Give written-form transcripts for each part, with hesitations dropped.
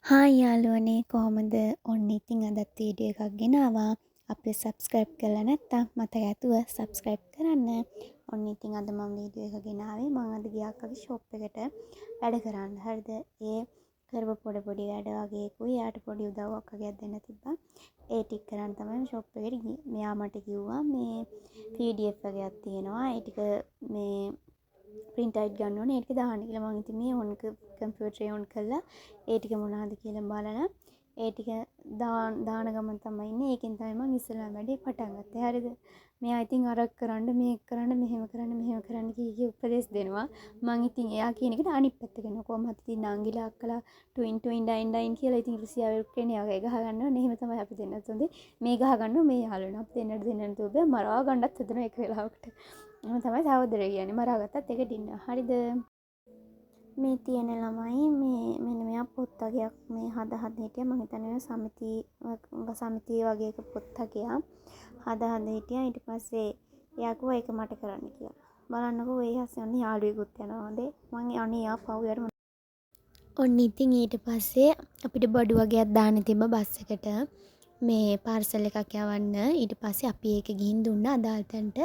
Hi යාළුවනේ කොහොමද? ඔන්න ඉතින් අදත් වීඩියෝ එකක් ගෙනාවා. අපිව සබ්ස්ක්‍රයිබ් කරලා නැත්නම් මතක ඇතුව සබ්ස්ක්‍රයිබ් කරන්න. ඔන්න ඉතින් අද මම වීඩියෝ එක ගෙනාවේ මම අද ගියා අක්කගේ ෂොප් එකට වැඩ කරන්න. හරිද? ඒ කරපු පොඩි වැඩ වගේකුයි යාට පොඩි උදව්වක් වගේක් දෙන්න තිබ්බා. ඒ ටික කරන් තමයි ෂොප් එකට ගියේ. මෙයා මට කිව්වා මේ PDF වගේක් තියෙනවා. ඒ ටික මේ print out ගන්න ඕනේ ඒක දාන්න කියලා. මම ඉතින් මේ ඔන් කම්පියුටරේ ඔන් කරලා ඒ ටික මොනවද කියලා බලලා ඒ ටික දාන ගමන් තමයි ඉන්නේ. ඒකෙන් තමයි මම ඉස්සෙල්ලා වැඩේ පටන් ගත්තේ. හරිද? මෙයා ඉතින් අරක් කරන්න මේක කරන්න මෙහෙම කරන්න කී උපදෙස් දෙනවා. මම ඉතින් එයා කියන එකට අනිත් පැත්ත කරනවා. කොහොමද ඉතින් නංගිලා අක්කලා ටුයින් ඩයින් කියලා ඉතින් රුසියාවේ උක්‍රේනිය වගේ ගහ ගන්නවා. එහෙම තමයි අපි දෙන්නත් හොඳේ. මේ ගහ ගන්නවා මේ යාළුවනේ. අපි දෙන්නට තුබේ මරා ගන්නත් හදනවා එක වෙලාවකට. එහෙම තමයි සහෝදරයෝ කියන්නේ. මරාගත්තත් එක දින්න. හරිද? මේ තියෙන ළමයි මේ මෙන්න මෙයා පොත් වගේක් මේ හද හිටියා. මම හිතන්නේ සමිතිය වගේ එක පොත් වගේක් හද හිටියා. ඊට පස්සේ එයා කිව්වා ඒක මට කරන්න කියලා. බලන්නකෝ ඒ හස්යන්නේ යාළුවෙකුත් යනවා හොඳේ. මං අනේ යා පව් යට ඔන්න ඉතින් ඊට පස්සේ අපිට බඩු වගේක් දාන්න තිබ්බ බස් එකට මේ පාර්සල් එකක් යවන්න. ඊට පස්සේ අපි ඒක ගිහින් දුන්නා අදාළ තැනට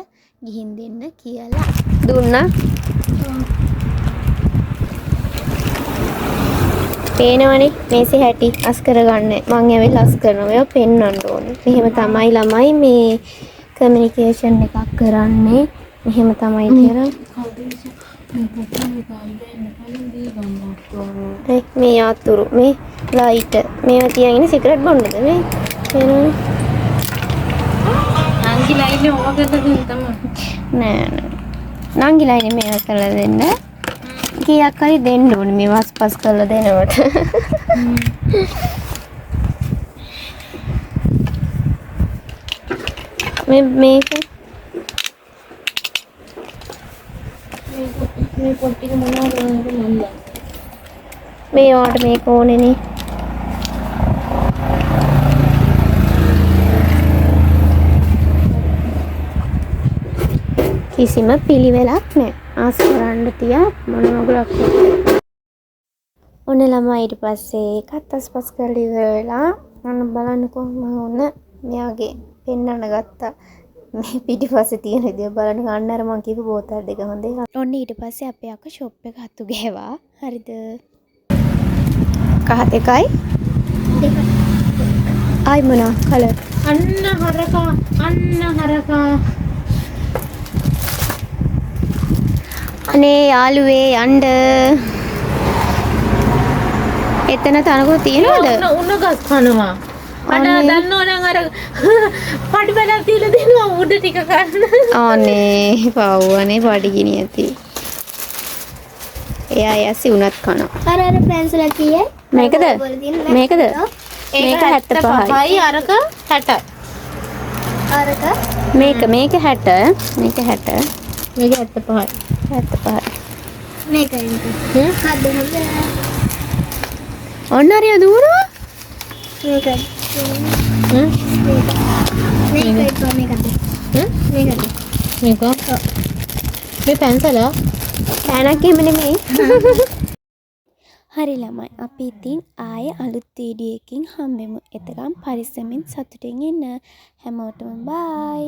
ගිහින් දෙන්න කියලා දුන්නා. පේනවනේ මේසේ හැටි අස් කරගන්න. මං ඇවිල්ලා අස් කරනවා. ඒවා පෙන්වන්න ඕනේ. මෙහෙම තමයි ළමයි මේ කමියුනිකේෂන් එකක් කරන්නේ. මෙහෙම තමයි කියලා. මේ ආතුරු මේ ලයිට් මේවා තියගෙන සිගරට් බොන්නද මේ පේනවනේ. නංගිලායිනේ ඕවා කරලා දෙන්න තමයි. නෑ නංගිලායිනේ මේවා කරලා දෙන්න. කීයක් හරි දෙන්න ඕනේ මේ වස්පස් කරලා දෙනවට. මේක මේ පොත් ටික මොනවද මන්ද? මේ වාට මේක ඕනේනේ. කිසිම පිළිවෙලක් නැහැ. ආස් කරන්න තියා මොන මොකලක්. ඔන්න ළමයි ඊට පස්සේ ඒකත් අස්පස් කරලා ඉවර වෙලා මම බලන්නකෝ මම ඔන්න මෙයාගේ පෙන්නන්න ගත්තා. මේ පිටිපස්සේ තියෙන විදිය බලන්න ගන්න අර මං කියපු බෝතල් දෙක හොඳේ. ඔන්න ඊට පස්සේ අපේ අක්කා ෂොප් එක හතු ගෑවා. හරිද? කහ දෙකයි. ආයි මොනවා කලර්? අන්න හරකා. අනේ යාළුවේ යන්න. එතන තනකො තියනවද? උණ ගස් කනවා. මට දන්නවනම් අර පඩි බඩක් දීලා දෙනවා උඩ ටික ගන්න. අනේ පව්වනේ පඩි ගිනි ඇති. එයා යසි උනත් කනවා. අර පැන්සල කීයේ? මේකද? මේක 75යි අරක 60යි. අරක මේක 60 මේක 60 මේක 75යි. 75යි. මේකයි. හද හොඳ. ඔන්න හරිය දුවනවා. මේකයි. මේකයි මේක මේ පැන්සල පෑනක් එහෙම නෙමෙයි. හරි ළමයි අපි ඉතින් ආයේ අලුත් වීඩියෝ එකකින් හම්බෙමු. එතකම් පරිස්සමින් සතුටින් ඉන්න. හැමෝටම බයි.